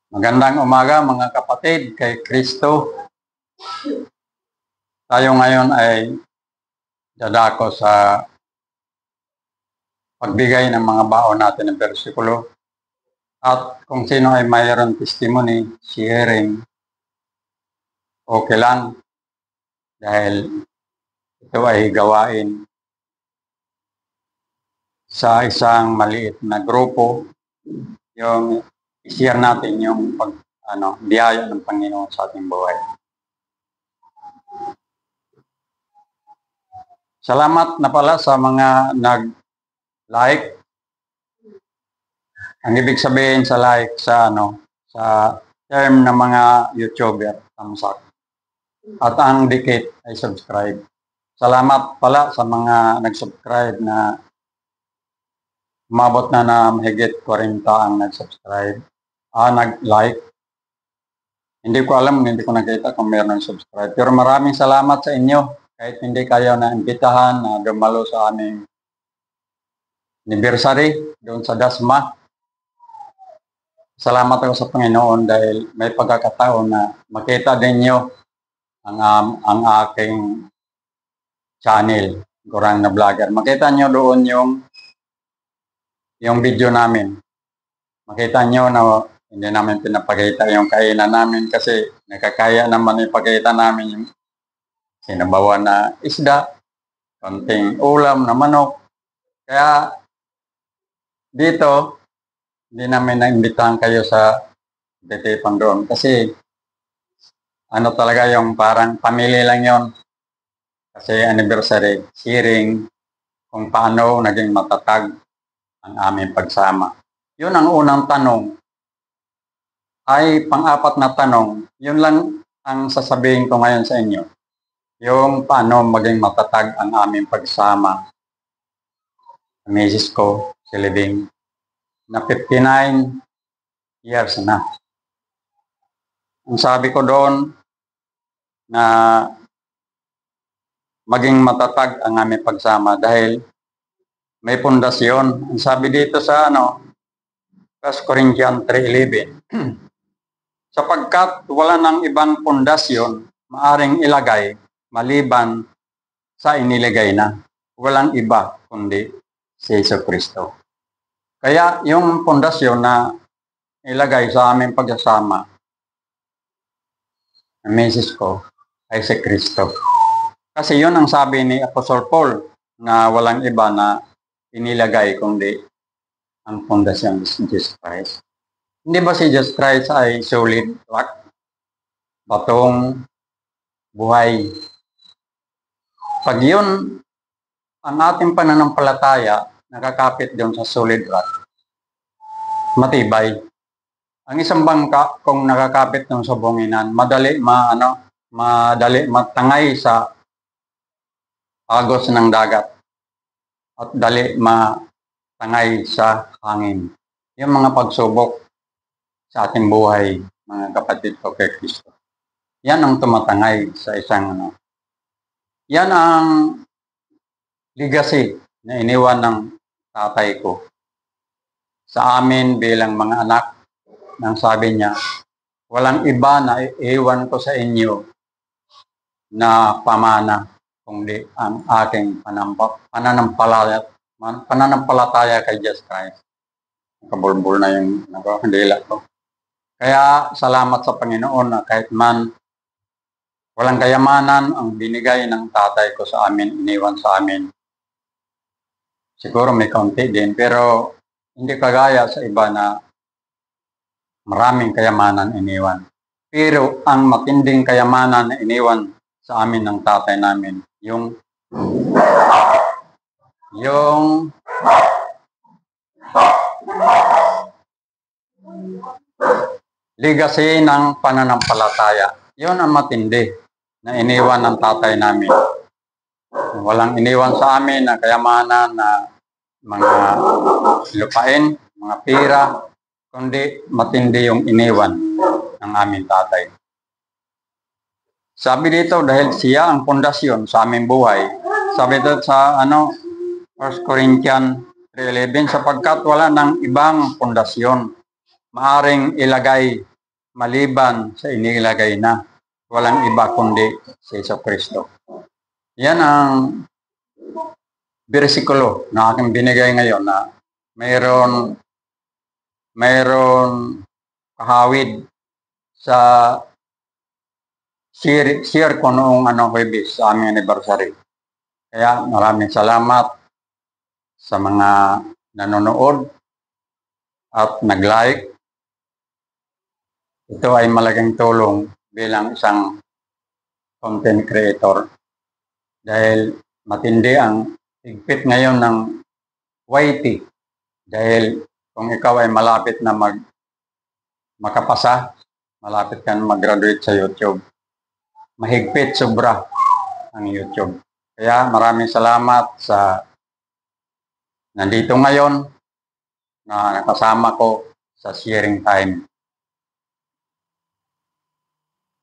Magandang umaga mga kapatid kay Kristo. Tayo ngayon ay dadako sa pagbigay ng mga baon natin ng bersikulo. At kung sino ay mayroon testimony, sharing, okay lang. Dahil ito ay gawain sa isang maliit na grupo. Yung i-share natin yung biyaya ng Panginoon sa ating buhay. Salamat na pala sa mga nag-like. Ang ibig sabihin sa like sa term ng mga YouTuber, thumbs up. At ang dikit ay subscribe. Salamat pala sa mga nag-subscribe na umabot na mahigit 40 ang nag-subscribe. Nag-like. Hindi ko alam, hindi ko nakita kung meron subscribe. Pero maraming salamat sa inyo. Kahit hindi kayo na-imbitahan na dumalo sa aming anniversary doon sa Dasma. Salamat ako sa Panginoon dahil may pagkakataon na makita din nyo ang aking channel, Gorang na Vlogger. Makita nyo doon yung video namin. Makita nyo na hindi namin pinapakita yung kainan namin kasi nakakaya naman ipakita namin yung sinabawan na isda, konting ulam na manok. Kaya dito, hindi namin naimbitahan kayo sa titipon doon kasi talaga yung parang pamilya lang yon. Kasi anniversary, sharing kung paano naging matatag ang aming pagsama. Yun ang unang tanong. Ay pang-apat na tanong, yun lang ang sasabihin ko ngayon sa inyo. Yung paano maging matatag ang aming pagsama. Misis ko, si Living, na 59 years na. Ang sabi ko doon na maging matatag ang aming pagsama dahil may pundasyon. Ang sabi dito sa 1 Corinthians 3:11, sapagkat wala ng ibang pundasyon maaring ilagay maliban sa inilagay na. Walang iba kundi si Jesucristo. Kaya yung pundasyon na ilagay sa aming pagsasama, ang message ko ay si Kristo. Kasi yun ang sabi ni Apostle Paul na walang iba na inilagay kundi ang pundasyon ni Jesus Christ. Hindi ba si Jesus Christ ay solid rock? Batong buhay. Pag yun, ang ating pananampalataya, nakakapit doon sa solid rock, matibay. Ang isang bangka, kung nakakapit doon sa bunginan, madali matangay sa agos ng dagat at dali matangay sa hangin. Yung mga pagsubok sa ating buhay, mga kapatid ko kay Kristo. Yan ang tumatangay sa isang Yan ang legacy na iniwan ng tatay ko sa amin bilang mga anak. Nang sabi niya, walang iba na iiwan ko sa inyo na pamana kundi ang aking pananampalataya kay Jesus Christ. Kabulbul na yung dila ko. Kaya salamat sa Panginoon na kahit man walang kayamanan ang binigay ng tatay ko sa amin, iniwan sa amin. Siguro may kaunti din, pero hindi kagaya sa iba na maraming kayamanan iniwan. Pero ang matinding kayamanan na iniwan sa amin ng tatay namin, yung legacy ng pananampalataya. Yun ang matindi na iniwan ng tatay namin. Walang iniwan sa amin na kayamanan na mga lupain, mga pira, kundi matindi yung iniwan ng aming tatay. Sabi dito, dahil siya ang pundasyon sa aming buhay. Sabi dito sa 1 Corinthians 3:11, sapagkat wala ng ibang pundasyon maaring ilagay maliban sa inilagay na. Walang iba kundi si Jesucristo. Yan ang bersikulo na aking binigay ngayon na mayroon kahawid sa share ko noong Huwebes sa aming anniversary. Kaya maraming salamat sa mga nanonood at nag-like. Ito ay malaking tulong bilang isang content creator dahil matindi ang higpit ngayon ng YT dahil kung ikaw ay malapit na makapasa, malapit ka na mag-graduate sa YouTube, mahigpit sobra ang YouTube. Kaya maraming salamat sa nandito ngayon na nakasama ko sa sharing time.